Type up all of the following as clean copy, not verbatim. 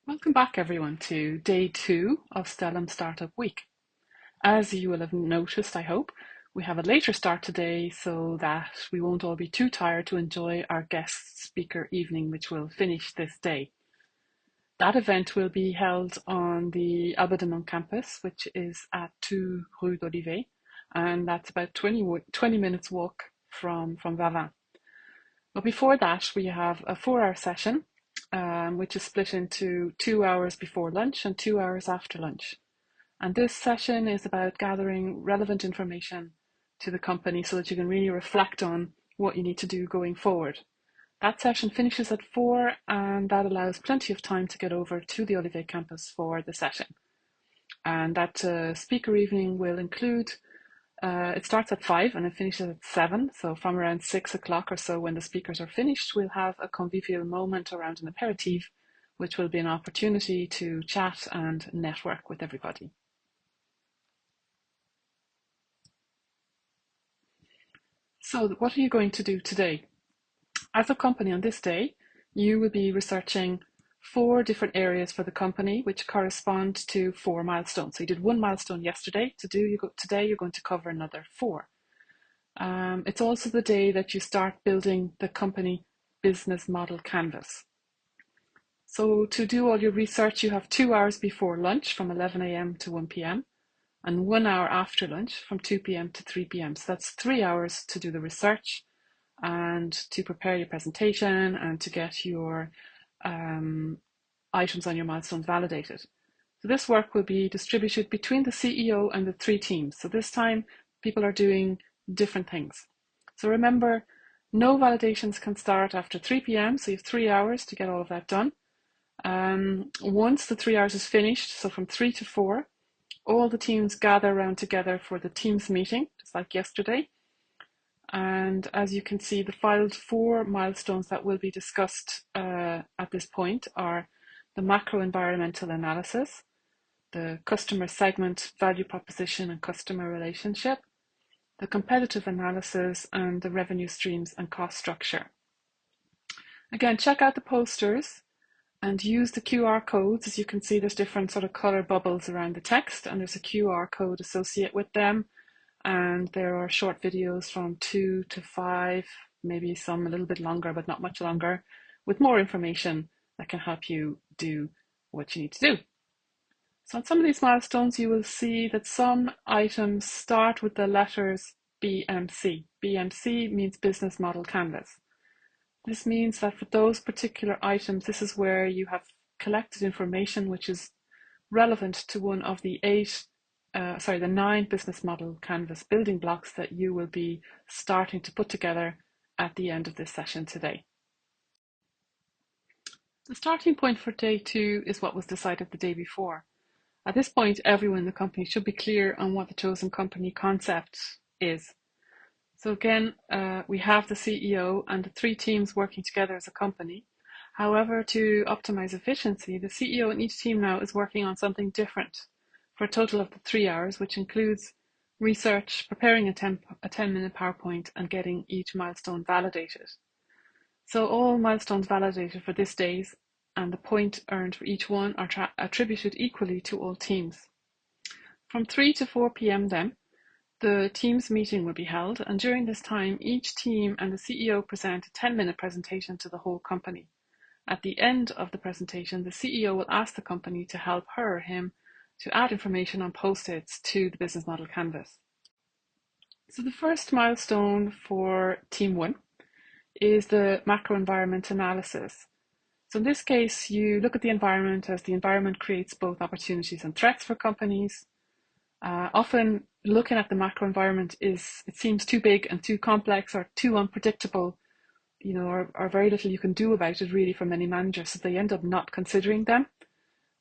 Welcome back, everyone, to day 2 of Stellum Startup Week. As you will have noticed, I hope, we have a later start today so that we won't all be too tired to enjoy our guest speaker evening, which will finish this day. That event will be held on the Albert campus, which is at 2 Rue d'Olivet, and that's about 20 minutes walk from Vavin. But before that, we have a 4-hour session, which is split into 2 hours before lunch and 2 hours after lunch. And this session is about gathering relevant information to the company so that you can really reflect on what you need to do going forward. That session finishes at 4, and that allows plenty of time to get over to the Olivet campus for the session. And that speaker evening will include it starts at 5 and it finishes at 7. So from around 6 o'clock or so, when the speakers are finished, we'll have a convivial moment around an aperitif, which will be an opportunity to chat and network with everybody. So what are you going to do today? As a company on this day, you will be researching 4 different areas for the company, which correspond to 4 milestones. So you did 1 milestone yesterday. Today you're going to cover another 4. It's also the day that you start building the company business model canvas. So to do all your research, you have 2 hours before lunch from 11 a.m. to 1 p.m. and 1 hour after lunch from 2 p.m. to 3 p.m. So that's 3 hours to do the research and to prepare your presentation and to get your items on your milestones validated. So this work will be distributed between the CEO and the 3 teams. So this time people are doing different things. So remember, no validations can start after 3 p.m. So you have 3 hours to get all of that done. Once the 3 hours is finished, so from 3 to 4, all the teams gather around together for the teams meeting, just like yesterday. And as you can see, the filed 4 milestones that will be discussed at this point are the macro environmental analysis, the customer segment, value proposition and customer relationship, the competitive analysis, and the revenue streams and cost structure. Again, check out the posters and use the QR codes. As you can see, there's different sort of color bubbles around the text, and there's a QR code associated with them. And there are short videos from 2 to 5, maybe some a little bit longer, but not much longer, with more information that can help you do what you need to do. So on some of these milestones, you will see that some items start with the letters BMC. BMC means Business Model Canvas. This means that for those particular items, this is where you have collected information which is relevant to one of the 9 business model canvas building blocks that you will be starting to put together at the end of this session today. The starting point for day 2 is what was decided the day before. At this point, everyone in the company should be clear on what the chosen company concept is. So again, we have the CEO and the 3 teams working together as a company. However, to optimize efficiency, the CEO in each team now is working on something different for a total of the 3 hours, which includes research, preparing a 10-minute PowerPoint, and getting each milestone validated. So all milestones validated for this day's and the point earned for each one are attributed equally to all teams. From 3 to 4 p.m. then, the teams meeting will be held, and during this time, each team and the CEO present a 10-minute presentation to the whole company. At the end of the presentation, the CEO will ask the company to help her or him to add information on post-its to the business model canvas. So the first milestone for Team 1 is the macro environment analysis. So in this case, you look at the environment as the environment creates both opportunities and threats for companies. Often looking at the macro environment it seems too big and too complex or too unpredictable, or very little you can do about it really for many managers, so they end up not considering them.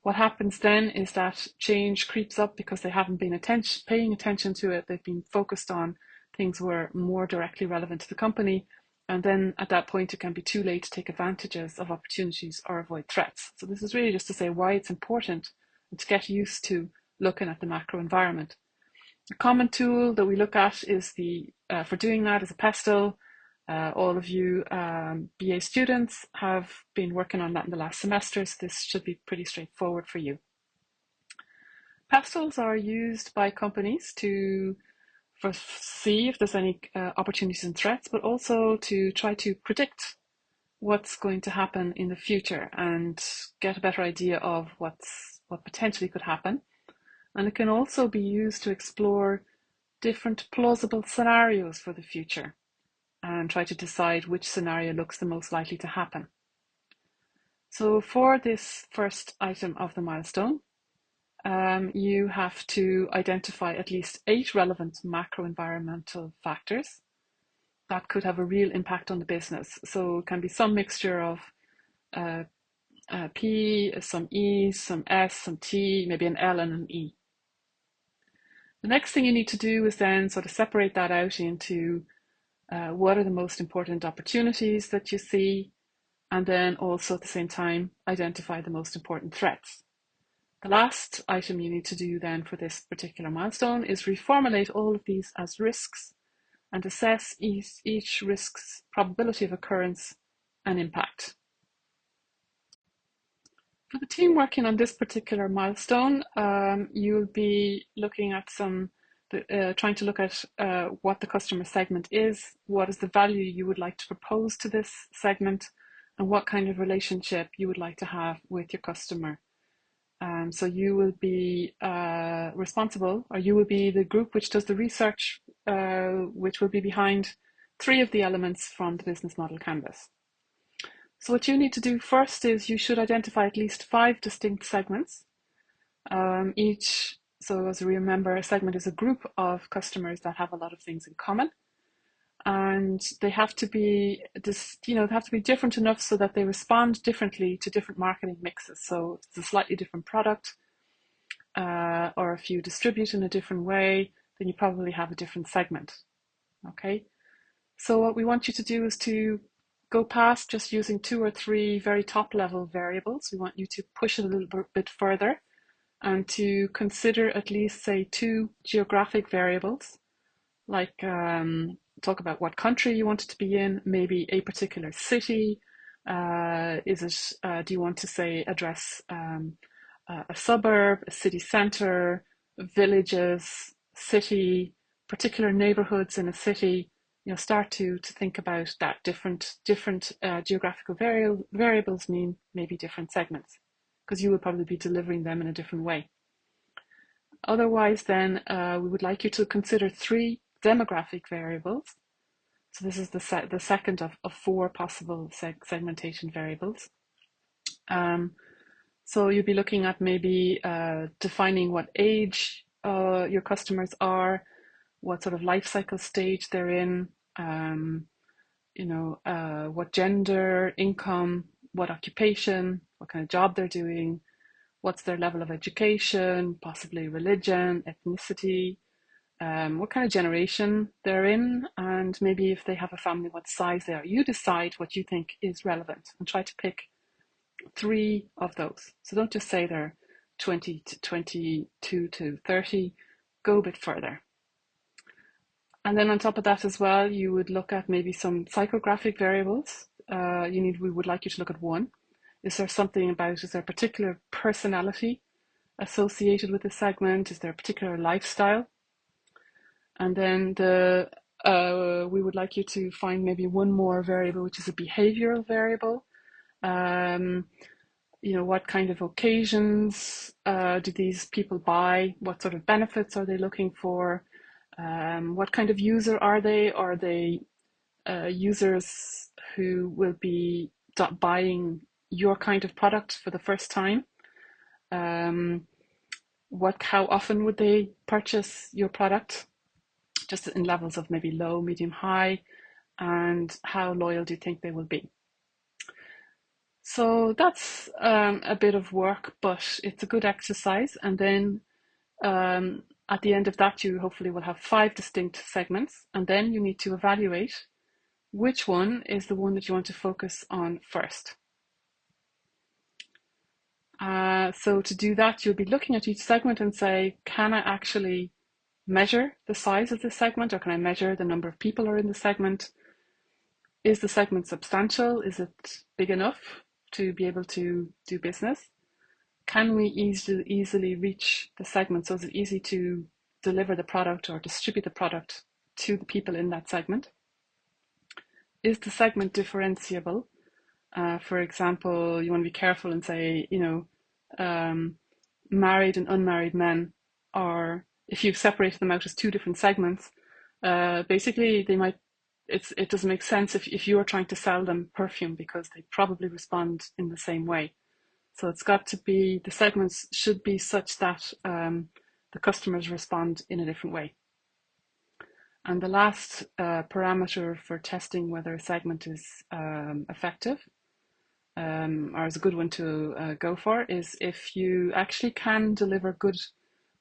What happens then is that change creeps up because they haven't been paying attention to it. They've been focused on things were more directly relevant to the company. And then at that point, it can be too late to take advantages of opportunities or avoid threats. So this is really just to say why it's important to get used to looking at the macro environment. A common tool that we look at is for doing that is a pestle. All of you BA students have been working on that in the last semester, so this should be pretty straightforward for you. Pastels are used by companies to see if there's any opportunities and threats, but also to try to predict what's going to happen in the future and get a better idea of what potentially could happen. And it can also be used to explore different plausible scenarios for the future and try to decide which scenario looks the most likely to happen. So for this first item of the milestone, you have to identify at least 8 relevant macro environmental factors that could have a real impact on the business. So it can be some mixture of P, some E, some S, some T, maybe an L and an E. The next thing you need to do is then sort of separate that out into what are the most important opportunities that you see, and then also at the same time identify the most important threats. The last item you need to do then for this particular milestone is reformulate all of these as risks and assess each risk's probability of occurrence and impact. For the team working on this particular milestone, you'll be looking at trying to look at what the customer segment is, what is the value you would like to propose to this segment, and what kind of relationship you would like to have with your customer. So you will be responsible, or you will be the group which does the research, which will be behind 3 of the elements from the business model canvas. So what you need to do first is you should identify at least 5 distinct segments. So as we remember, a segment is a group of customers that have a lot of things in common. And they have to be different enough so that they respond differently to different marketing mixes. So if it's a slightly different product, or if you distribute in a different way, then you probably have a different segment. Okay. So what we want you to do is to go past just using 2 or 3 very top level variables. We want you to push it a little bit further and to consider at least, say, 2 geographic variables, like talk about what country you want it to be in, maybe a particular city. Do you want to say address a suburb, a city centre, villages, city, particular neighbourhoods in a city? Start to think about that. Different geographical variables mean maybe different segments, because you will probably be delivering them in a different way. Otherwise, then we would like you to consider 3 demographic variables. So this is the second of 4 possible segmentation variables. So you'll be looking at maybe defining what age your customers are, what sort of life cycle stage they're in, what gender, income, what occupation, what kind of job they're doing, what's their level of education, possibly religion, ethnicity, what kind of generation they're in, and maybe if they have a family, what size they are. You decide what you think is relevant and try to pick 3 of those. So don't just say they're 20 to 22 to 30, go a bit further. And then on top of that as well, you would look at maybe some psychographic variables. We would like you to look at 1. Is there a particular personality associated with the segment? Is there a particular lifestyle? And then we would like you to find maybe 1 more variable, which is a behavioral variable. What kind of occasions do these people buy? What sort of benefits are they looking for? What kind of user are they? Are they users who will be buying your kind of product for the first time? How often would they purchase your product? Just in levels of maybe low, medium, high, and how loyal do you think they will be? So that's a bit of work, but it's a good exercise. And then at the end of that, you hopefully will have 5 distinct segments, and then you need to evaluate which one is the one that you want to focus on first. So to do that, you'll be looking at each segment and say, can I actually measure the size of this segment, or can I measure the number of people are in the segment? Is the segment substantial? Is it big enough to be able to do business? Can we easily reach the segment? So is it easy to deliver the product or distribute the product to the people in that segment? Is the segment differentiable? For example, you want to be careful and say, married and unmarried men are, if you've separated them out as two different segments, basically it doesn't make sense if you are trying to sell them perfume because they probably respond in the same way. So it's got to be, the segments should be such that the customers respond in a different way. And the last parameter for testing whether a segment is effective, or is a good one to go for, is if you actually can deliver good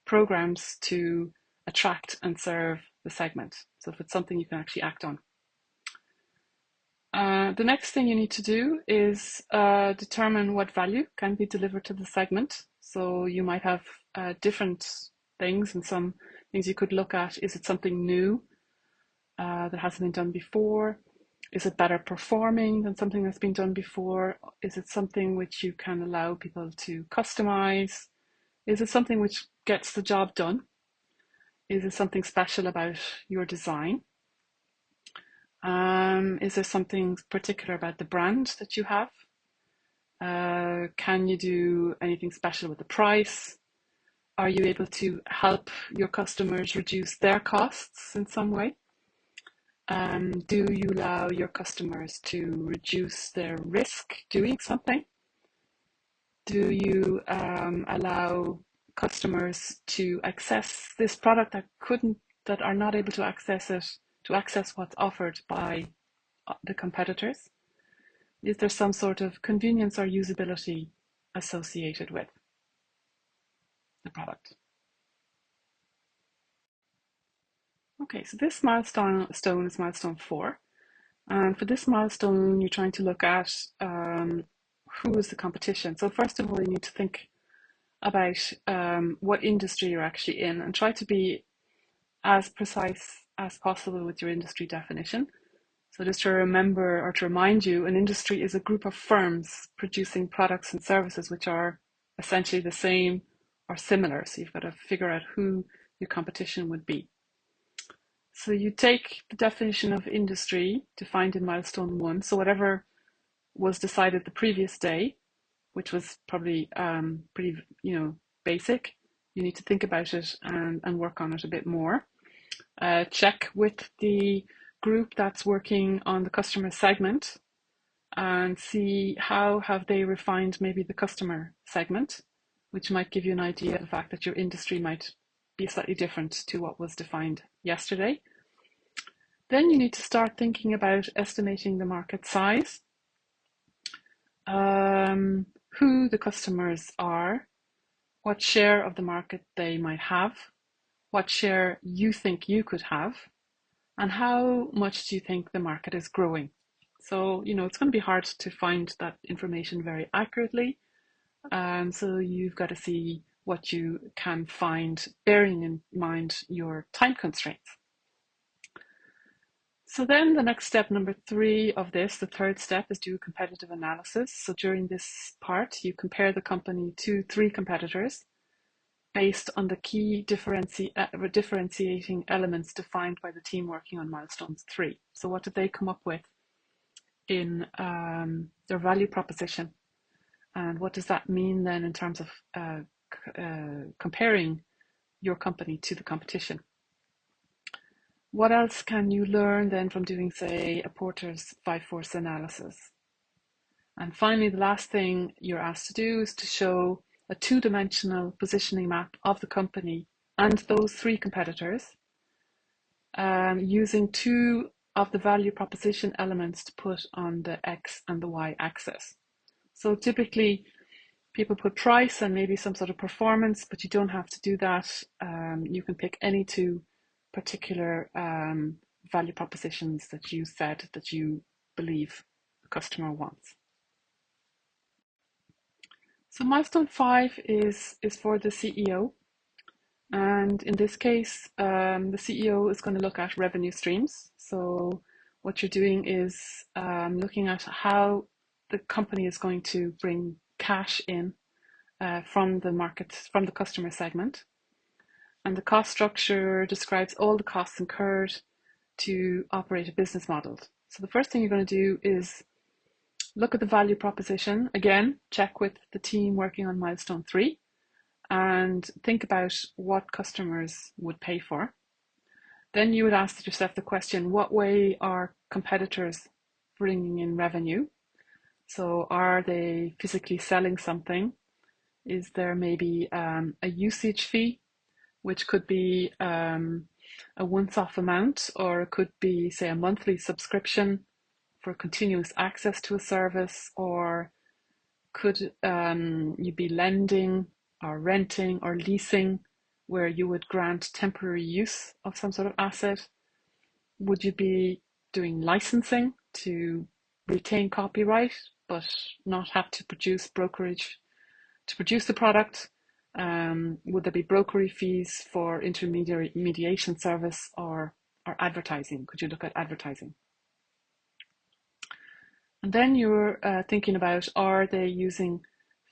programs to attract and serve the segment. So if it's something you can actually act on. The next thing you need to do is determine what value can be delivered to the segment. So you might have different things, and some things you could look at. Is it something new that hasn't been done before? Is it better performing than something that's been done before? Is it something which you can allow people to customize? Is it something which gets the job done? Is it something special about your design? Is there something particular about the brand that you have? Can you do anything special with the price? Are you able to help your customers reduce their costs in some way? Do you allow your customers to reduce their risk doing something? Do you allow customers to access this product that are not able to access it, to access what's offered by the competitors? Is there some sort of convenience or usability associated with the product? Okay, so this milestone is milestone 4. And for this milestone, you're trying to look at who is the competition. So first of all, you need to think about what industry you're actually in and try to be as precise as possible with your industry definition. So just to remember or to remind you, an industry is a group of firms producing products and services which are essentially the same or similar. So you've got to figure out who your competition would be. So you take the definition of industry defined in milestone 1. So whatever was decided the previous day, which was probably pretty, basic, you need to think about it and work on it a bit more. Check with the group that's working on the customer segment and see how have they refined maybe the customer segment, which might give you an idea of the fact that your industry might be slightly different to what was defined yesterday. Then you need to start thinking about estimating the market size, who the customers are, what share of the market they might have, what share you think you could have, and how much do you think the market is growing. So, it's going to be hard to find that information very accurately. So you've got to see what you can find, bearing in mind your time constraints. So then the next step, number 3 of this, the third step, is do a competitive analysis. So during this part, you compare the company to 3 competitors based on the key differentiating elements defined by the team working on milestones 3. So what did they come up with in their value proposition? And what does that mean then in terms of comparing your company to the competition? What else can you learn then from doing, say, a Porter's 5-force analysis? And finally, the last thing you're asked to do is to show a 2-dimensional positioning map of the company and those 3 competitors, using 2 of the value proposition elements to put on the X and the Y axis. So typically people put price and maybe some sort of performance, but you don't have to do that. You can pick any 2 particular value propositions that you said that you believe the customer wants. So milestone 5 is for the CEO. And in this case, the CEO is going to look at revenue streams. So what you're doing is looking at how the company is going to bring cash in from the market, from the customer segment. And the cost structure describes all the costs incurred to operate a business model. So the first thing you're going to do is look at the value proposition. Again, check with the team working on milestone 3 and think about what customers would pay for. Then you would ask yourself the question, what way are competitors bringing in revenue? So are they physically selling something? Is there maybe a usage fee, which could be a once-off amount, or it could be, say, a monthly subscription for continuous access to a service, or could you be lending or renting or leasing, where you would grant temporary use of some sort of asset? Would you be doing licensing to retain copyright but not have to produce brokerage to produce the product? Would there be brokerage fees for intermediary mediation service or advertising? Could you look at advertising? And then you're thinking about, are they using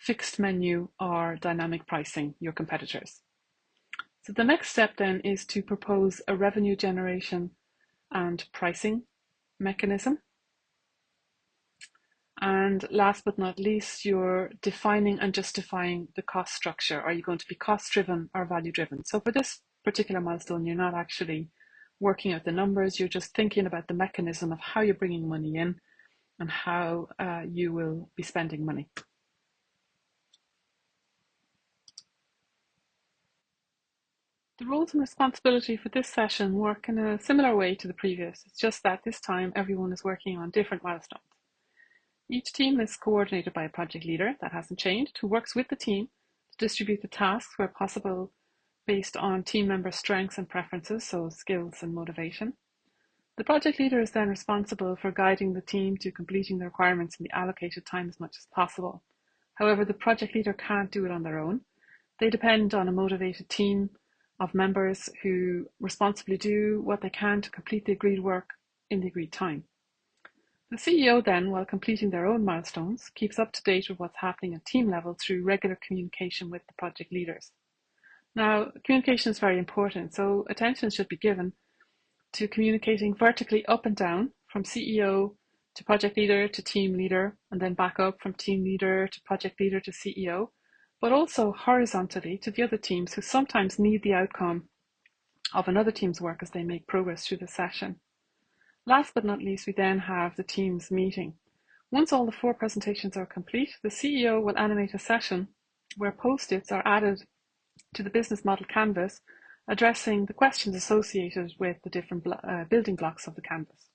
fixed menu or dynamic pricing, your competitors? So the next step then is to propose a revenue generation and pricing mechanism. And last but not least, you're defining and justifying the cost structure. Are you going to be cost driven or value driven? So for this particular milestone, you're not actually working out the numbers, you're just thinking about the mechanism of how you're bringing money in and how you will be spending money. The roles and responsibility for this session work in a similar way to the previous. It's just that this time everyone is working on different milestones. Each team is coordinated by a project leader, that hasn't changed, who works with the team to distribute the tasks where possible based on team member strengths and preferences, so skills and motivation. The project leader is then responsible for guiding the team to completing the requirements in the allocated time as much as possible. However, the project leader can't do it on their own. They depend on a motivated team of members who responsibly do what they can to complete the agreed work in the agreed time. The CEO then, while completing their own milestones, keeps up to date with what's happening at team level through regular communication with the project leaders. Now, communication is very important, so attention should be given to communicating vertically up and down, from CEO to project leader to team leader, and then back up from team leader to project leader to CEO, but also horizontally to the other teams who sometimes need the outcome of another team's work as they make progress through the session. Last but not least, we then have the team's meeting. Once all the 4 presentations are complete, the CEO will animate a session where post-its are added to the business model canvas, addressing the questions associated with the different building blocks of the canvas.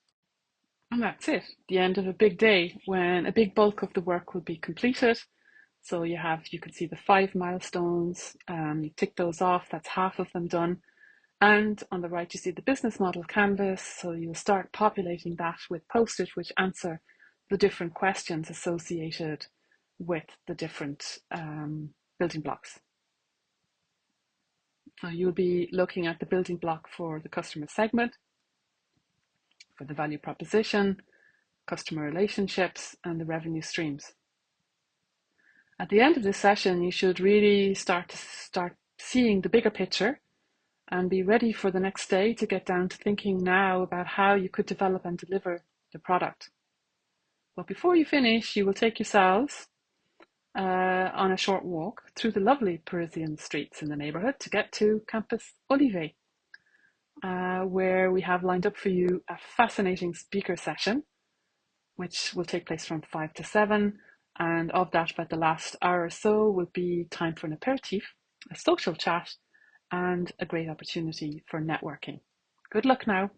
And that's it, the end of a big day when a big bulk of the work will be completed. So you can see the 5 milestones, you tick those off, that's half of them done. And on the right, you see the business model canvas. So you'll start populating that with post-it, which answer the different questions associated with the different building blocks. So you'll be looking at the building block for the customer segment, for the value proposition, customer relationships, and the revenue streams. At the end of this session, you should really start seeing the bigger picture and be ready for the next day to get down to thinking now about how you could develop and deliver the product. But before you finish, you will take yourselves on a short walk through the lovely Parisian streets in the neighbourhood to get to Campus Olivet, where we have lined up for you a fascinating speaker session, which will take place from 5 to 7. And of that, about the last hour or so will be time for an aperitif, a social chat, and a great opportunity for networking. Good luck now.